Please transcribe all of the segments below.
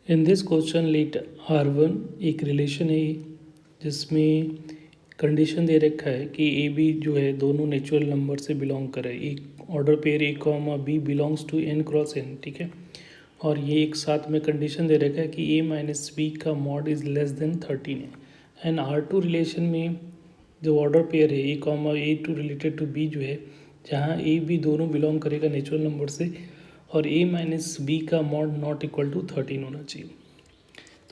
In this question let R1 एक relation है जिसमें कंडीशन दे रखा है कि ए बी जो है दोनों नेचुरल नंबर से बिलोंग करे। एक order pair A comma B belongs to n cross n, ठीक है। और ये एक साथ में कंडीशन दे रखा है कि a माइनस बी का मॉड इज़ लेस देन 13 है। एंड R2 रिलेशन में जो ऑर्डर पेयर है A comma A two related to B जो है, जहाँ ए बी दोनों बिलोंग करेगा नेचुरल नंबर से और a माइनस बी का मॉड नॉट इक्वल टू 13 होना चाहिए।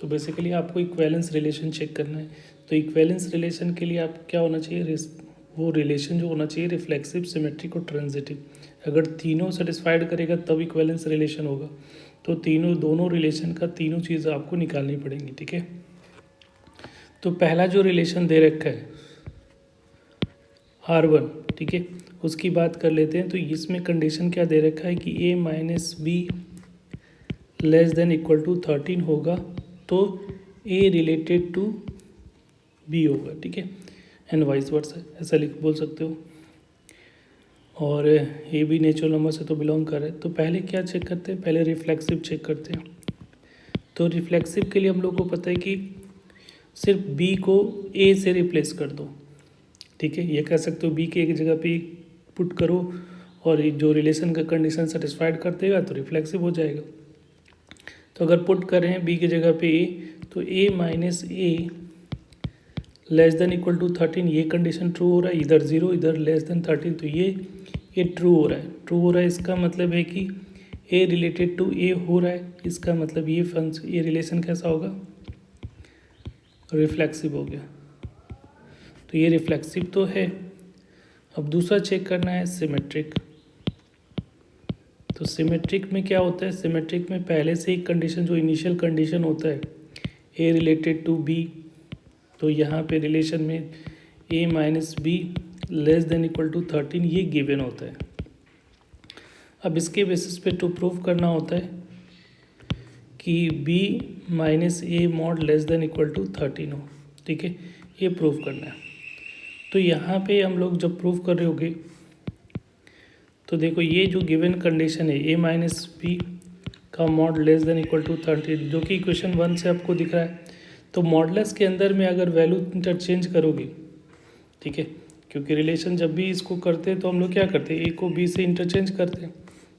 तो बेसिकली आपको इक्वेलेंस रिलेशन चेक करना है। तो इक्वेलेंस रिलेशन के लिए आप क्या होना चाहिए, वो रिलेशन जो होना चाहिए रिफ्लेक्सिव, सिमेट्रिक और ट्रांजिटिव। अगर तीनों सेटिस्फाइड करेगा तब इक्वेलेंस रिलेशन होगा। तो दोनों रिलेशन का तीनों चीज़ आपको निकालनी पड़ेंगी, ठीक है। तो पहला जो रिलेशन दे रखा है R1, ठीक है, उसकी बात कर लेते हैं। तो इसमें कंडीशन क्या दे रखा है कि a minus B less than equal to 13 होगा तो a रिलेटेड टू b होगा, ठीक है। एंड वाइस वर्सा ऐसा बोल सकते हो। और ए भी नेचुरल नंबर से तो बिलोंग कर रहा है। तो पहले क्या चेक करते हैं, पहले रिफ्लेक्सिव चेक करते हैं। तो रिफ्लेक्सिव के लिए हम लोग को पता है कि सिर्फ b को a से रिप्लेस कर दो, ठीक है। ये कह सकते हो b के एक जगह पे पुट करो और जो रिलेशन का कंडीशन सेटिस्फाइड कर देगा तो रिफ्लेक्सिव हो जाएगा। तो अगर पुट कर रहे हैं b की जगह पे a, तो a minus A less than equal to 13, ये कंडीशन ट्रू हो रहा है। इधर 0 इधर लेस देन 13, तो ये ट्रू हो रहा है। ट्रू हो रहा है इसका मतलब है कि a रिलेटेड टू a हो रहा है। इसका मतलब ये रिलेशन कैसा होगा, रिफ्लेक्सिव हो गया। तो ये रिफ्लेक्सिव तो है। अब दूसरा चेक करना है सिमेट्रिक। तो सिमेट्रिक में क्या होता है, सिमेट्रिक में पहले से ही कंडीशन जो इनिशियल कंडीशन होता है a रिलेटेड टू b, तो यहाँ पे रिलेशन में a minus B less than equal to 13 ये गिवन होता है। अब इसके बेसिस पे टू प्रूव करना होता है कि b minus A mod less than equal to 13 हो, ठीक है। ये प्रूव करना है। तो यहाँ पे हम लोग जब प्रूव कर रहे होंगे तो देखो ये जो गिवन कंडीशन है a माइनस बी का mod less than equal to 13, जो कि इक्वेशन 1 से आपको दिख रहा है। तो मॉडलेस के अंदर में अगर वैल्यू इंटरचेंज करोगे, ठीक है, क्योंकि रिलेशन जब भी इसको करते हैं तो हम लोग क्या करते हैं, ए को बी से इंटरचेंज करते हैं।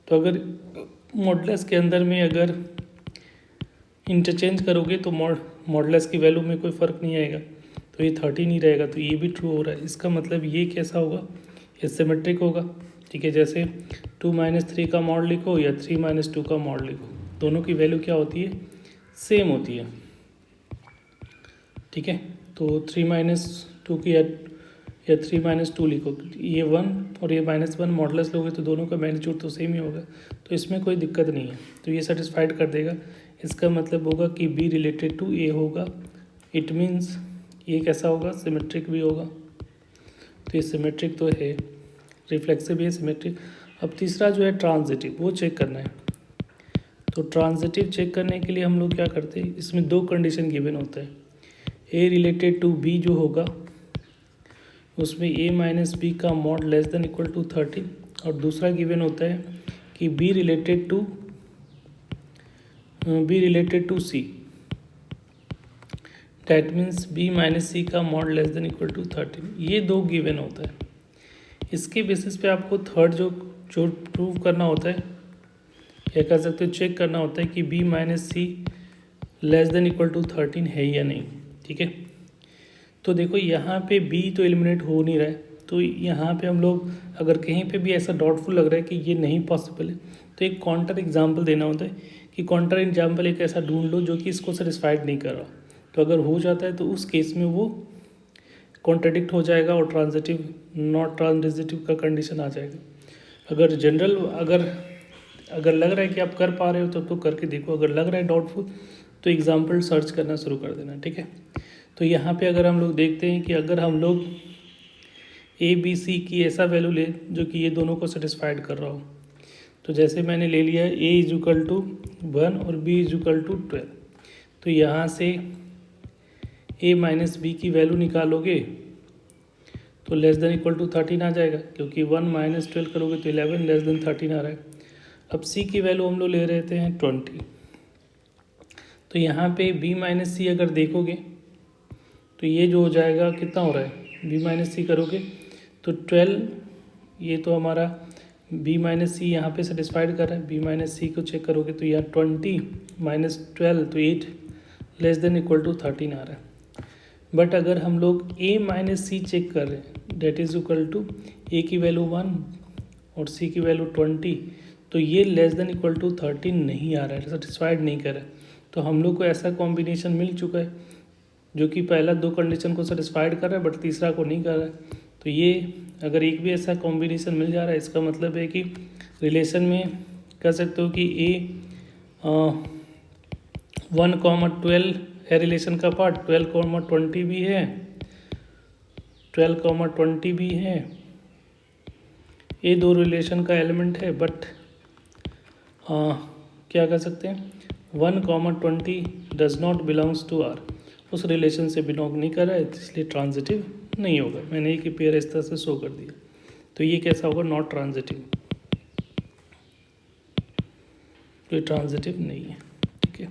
तो अगर मॉडलेस के अंदर में अगर इंटरचेंज करोगे तो मॉडलेस की वैल्यू में कोई फ़र्क नहीं आएगा, तो ये 13 ही रहेगा। तो ये भी ट्रू हो रहा है। इसका मतलब ये कैसा होगा, ये सिमेट्रिक होगा, ठीक है। जैसे 2 माइनस 3 का मॉड लिखो या 3 माइनस 2 का मॉड लिखो, दोनों की वैल्यू क्या होती है, सेम होती है, ठीक है। तो 3 माइनस 2 की या 3 माइनस 2 लिखो, ये 1 और ये -1 मॉडलेस लोगे तो दोनों का मैग्नीट्यूड तो सेम ही होगा। तो इसमें कोई दिक्कत नहीं है, तो ये सेटिस्फाइड कर देगा। इसका मतलब होगा कि b रिलेटेड टू a होगा। इट मीन्स ये कैसा होगा, सिमेट्रिक भी होगा। तो ये सिमेट्रिक तो है, रिफ्लेक्सिव भी है, सिमेट्रिक। अब तीसरा जो है ट्रांजिटिव, वो चेक करना है। तो ट्रांजिटिव चेक करने के लिए हम लोग क्या करते हैं, इसमें दो कंडीशन गिवन होता है। a रिलेटेड टू b जो होगा उसमें a माइनस बी का mod less than equal to 13, और दूसरा गिवन होता है कि b related to c, that means b minus C का mod less than equal to 13। ये दो गिवन होता है। इसके बेसिस पे आपको थर्ड जो प्रूव करना होता है, क्या कर सकते हो, चेक करना होता है कि b minus C less than equal to 13 है या नहीं, ठीक है। तो देखो यहाँ पे b तो एलिमिनेट हो नहीं रहा है, तो यहाँ पे हम लोग अगर कहीं पे भी ऐसा डाउटफुल लग रहा है कि ये नहीं पॉसिबल है, तो एक काउंटर एग्जाम्पल देना होता है कि काउंटर एग्जाम्पल एक ऐसा ढूंढ लो जो कि इसको सेटिस्फाइड नहीं कर रहा। तो अगर हो जाता है तो उस केस में वो कॉन्ट्राडिक्ट हो जाएगा और ट्रांजिटिव नॉट ट्रांजिटिव का कंडीशन आ जाएगा। अगर जनरल अगर लग रहा है कि आप कर पा रहे हो तो करके देखो। अगर लग रहा है डाउटफुल तो एग्जाम्पल सर्च करना शुरू कर देना, ठीक है। तो यहाँ पे अगर हम लोग देखते हैं कि अगर हम लोग ए बी सी की ऐसा वैल्यू ले जो कि ये दोनों को सेटिस्फाइड कर रहा हो, तो जैसे मैंने ले लिया a इज इक्वल टू 1 और b इज इक्वल टू 12, तो यहाँ से a माइनस बी की वैल्यू निकालोगे तो लेस देन इक्वल टू 13 आ जाएगा, क्योंकि 1 माइनस 12 करोगे तो 11 लेस देन 13 आ रहा है। अब c की वैल्यू हम लोग ले रहे थे 20, तो यहाँ पे b माइनस सी अगर देखोगे तो ये जो हो जाएगा कितना हो रहा है, b माइनस सी करोगे तो 12, ये तो हमारा b माइनस सी यहाँ पे सेटिस्फाइड कर रहा है, b माइनस सी को चेक करोगे तो यहाँ 20 माइनस 12 तो 8 लेस देन इक्वल टू 13 आ रहा है। बट अगर हम लोग a माइनस सी चेक कर रहे हैं that is equal to a की वैल्यू 1 और c की वैल्यू 20, तो ये लेस देन इक्वल टू 13 नहीं आ रहा है, सेटिस्फाइड नहीं कर रहा है। तो हम लोग को ऐसा कॉम्बिनेशन मिल चुका है जो कि पहला दो कंडीशन को सेटिस्फाइड कर रहा है बट तीसरा को नहीं कर रहा है। तो ये अगर एक भी ऐसा कॉम्बिनेशन मिल जा रहा है, इसका मतलब है कि रिलेशन में कह सकते हो कि a 1,12 है रिलेशन का पार्ट, 12,20 भी है, 12,20 भी है, ये दो रिलेशन का एलिमेंट है। बट क्या कह सकते हैं, 1,20 does not belongs to R, उस रिलेशन से बिलोंग नहीं कर रहा है, इसलिए ट्रांजिटिव नहीं होगा। मैंने एक ही पेयर इस तरह से शो कर दिया, तो ये कैसा होगा, नॉट ट्रांजिटिव, तो ये ट्रांजिटिव नहीं है। ठीक है,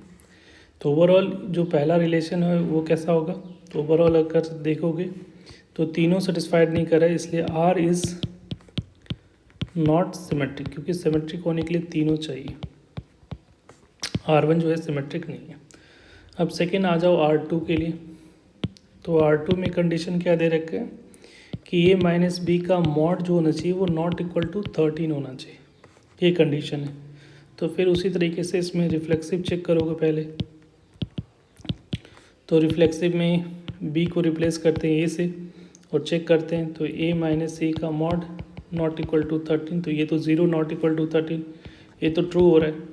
तो ओवरऑल जो पहला रिलेशन है वो कैसा होगा, तो ओवरऑल अगर देखोगे तो तीनों सेटिस्फाइड नहीं कर रहा है, इसलिए आर इज़ नॉट सिमेट्रिक, क्योंकि सिमेट्रिक होने के लिए तीनों चाहिए, R1 जो है सिमेट्रिक नहीं है। अब सेकेंड आ जाओ R2 के लिए, तो R2 में कंडीशन क्या दे रखे हैं कि a माइनस बी का मॉड जो होना चाहिए वो नॉट इक्वल टू 13 होना चाहिए, ये कंडीशन है। तो फिर उसी तरीके से इसमें रिफ्लेक्सिव चेक करोगे पहले, तो रिफ्लेक्सिव में b को रिप्लेस करते हैं a से और चेक करते हैं, तो a माइनस ए का मॉड नॉट इक्वल टू 13, तो ये तो 0 नॉट इक्वल टू 13, ये तो ट्रू हो रहा है,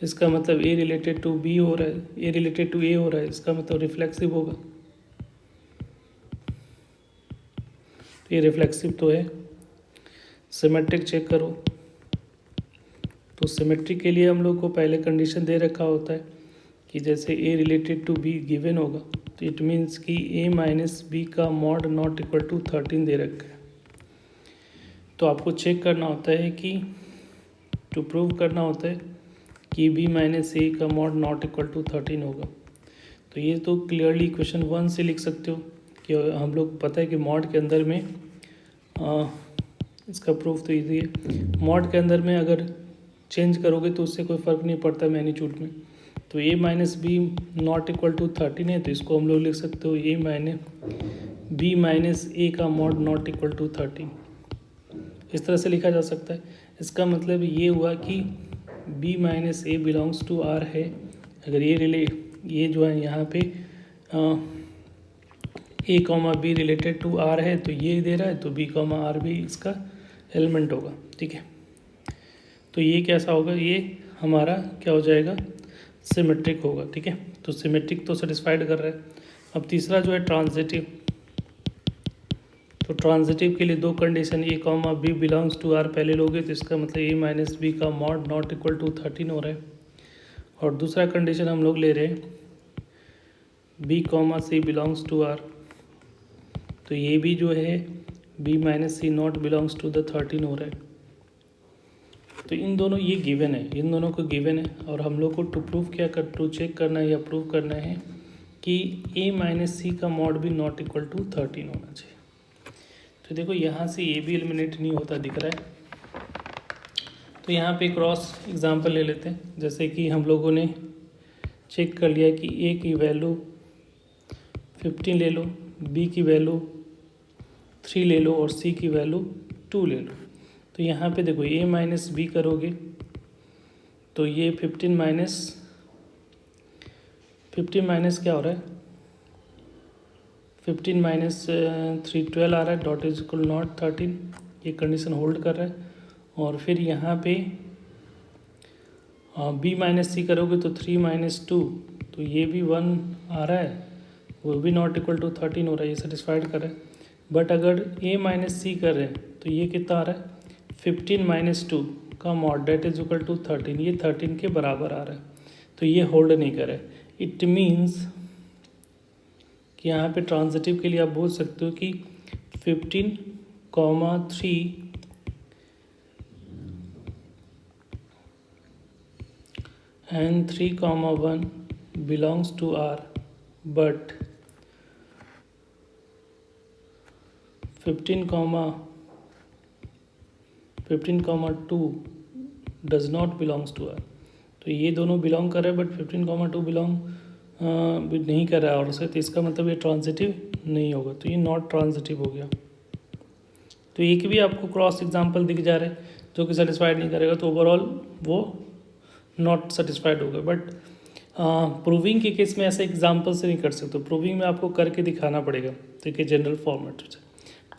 इसका मतलब a रिलेटेड टू b हो रहा है, a रिलेटेड टू a हो रहा है, इसका मतलब रिफ्लेक्सिव होगा, तो ये रिफ्लेक्सिव तो है। सिमेट्रिक चेक करो, तो सिमेट्रिक के लिए हम लोग को पहले कंडीशन दे रखा होता है कि जैसे a related to b given होगा, तो इट मीन्स कि a माइनस बी का मॉड नॉट इक्वल टू 13 दे रखा है। तो आपको चेक करना होता है कि टू प्रूव करना होता है कि b माइनस ए का मॉड नॉट इक्वल टू 13 होगा। तो ये तो क्लियरली इक्वेशन 1 से लिख सकते हो कि हम लोग पता है कि मॉड के अंदर में इसका प्रूफ तो ईजी है, मॉड के अंदर में अगर चेंज करोगे तो उससे कोई फ़र्क नहीं पड़ता मैग्नीट्यूड में। तो a minus B not equal to 13 है, तो इसको हम लोग लिख सकते हो a माइनस बी माइनस ए का मॉड नॉट इक्वल टू 13, इस तरह से लिखा जा सकता है। इसका मतलब ये हुआ कि b minus A belongs to R है, अगर ये जो है यहाँ पे a comma B related to R है तो ये दे रहा है, तो b कॉमा आर भी इसका एलिमेंट होगा। ठीक है, तो ये कैसा होगा, ये हमारा क्या हो जाएगा, सिमेट्रिक होगा। ठीक है, तो सिमेट्रिक तो सेटिस्फाइड कर रहा है। अब तीसरा जो है ट्रांजिटिव, तो ट्रांजिटिव के लिए दो condition, a comma B belongs to R पहले लोगे तो इसका मतलब a माइनस बी का मॉड नॉट इक्वल टू 13 हो रहा है, और दूसरा कंडीशन हम लोग ले रहे हैं b comma C belongs to R, तो ये भी जो है b minus C not belongs to the 13 हो रहा है। तो इन दोनों ये गिवन है, इन दोनों को गिवन है, और हम लोग को टू चेक करना है या प्रूव करना है कि a माइनस सी का मॉड भी नॉट इक्वल टू 13 होना चाहिए। तो देखो यहाँ से ये भी एलिमिनेट नहीं होता दिख रहा है, तो यहाँ पे क्रॉस एग्जांपल ले लेते हैं। जैसे कि हम लोगों ने चेक कर लिया कि a की वैल्यू 15 ले लो, b की वैल्यू 3 ले लो और c की वैल्यू 2 ले लो। तो यहाँ पे देखो a माइनस बी करोगे तो ये 15 माइनस क्या हो रहा है, 15 माइनस 3 12 आ रहा है, डॉट इज इक्वल नॉट 13, ये कंडीशन होल्ड कर रहा है। और फिर यहाँ पे b माइनस सी करोगे तो 3 माइनस 2, तो ये भी 1 आ रहा है, वो भी नॉट इक्वल टू 13 हो रहा है, ये सेटिस्फाइड कर रहा है। बट अगर a माइनस सी कर रहे हैं तो ये कितना आ रहा है, 15 माइनस 2 का mod that is equal to 13, ये 13 के बराबर आ रहा है, तो ये होल्ड नहीं कर रहा है। इट मीन्स कि यहाँ पे ट्रांजिटिव के लिए आप बोल सकते हो कि 15 comma 3 and 3,1 belongs to R but 15,2 does not belongs to R. तो ये दोनों बिलोंग कर रहे हैं बट 15,2 बिलोंग नहीं कर रहा है और से, तो इसका मतलब ये ट्रांजिटिव नहीं होगा, तो ये नॉट ट्रांजिटिव हो गया। तो एक भी आपको क्रॉस एग्जाम्पल दिख जा रहे हैं जो कि सेटिस्फाइड नहीं करेगा, तो ओवरऑल वो नॉट सेटिस्फाइड होगा। बट प्रूविंग के केस में ऐसे एग्जाम्पल से नहीं कर सकते, प्रूविंग में आपको करके दिखाना पड़ेगा। ठीक है, जनरल फॉर्मेट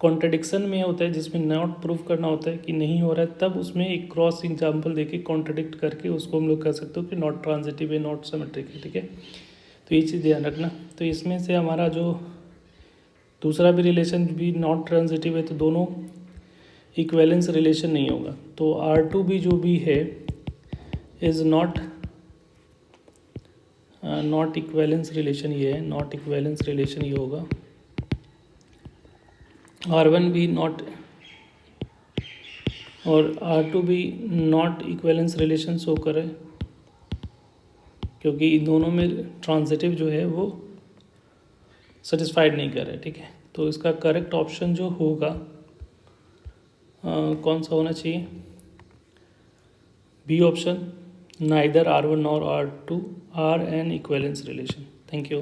कॉन्ट्रडिक्शन में होता है जिसमें नॉट प्रूव करना होता है कि नहीं हो रहा है, तब उसमें एक क्रॉस एग्जाम्पल देके कॉन्ट्रडिक्ट करके उसको हम लोग कह सकते हो कि नॉट ट्रांजिटिव है, नॉट सिमेट्रिक है। ठीक है, तो ये चीज़ ध्यान रखना। तो इसमें से हमारा जो दूसरा भी रिलेशन भी नॉट ट्रांजिटिव है, तो दोनों इक्वेलेंस रिलेशन नहीं होगा। तो R2 भी जो भी है इज़ नॉट इक्वेलेंस रिलेशन, ये है नॉट इक्वेलेंस रिलेशन, ये होगा। R1 भी नॉट और R2 भी नॉट इक्वेलेंस रिलेशन शो करे, क्योंकि इन दोनों में ट्रांजिटिव जो है वो सेटिस्फाइड नहीं कर रहे। ठीक है, तो इसका करेक्ट ऑप्शन जो होगा कौन सा होना चाहिए? बी ऑप्शन, नाइदर R1 और R2 are an equivalence relation. Thank you.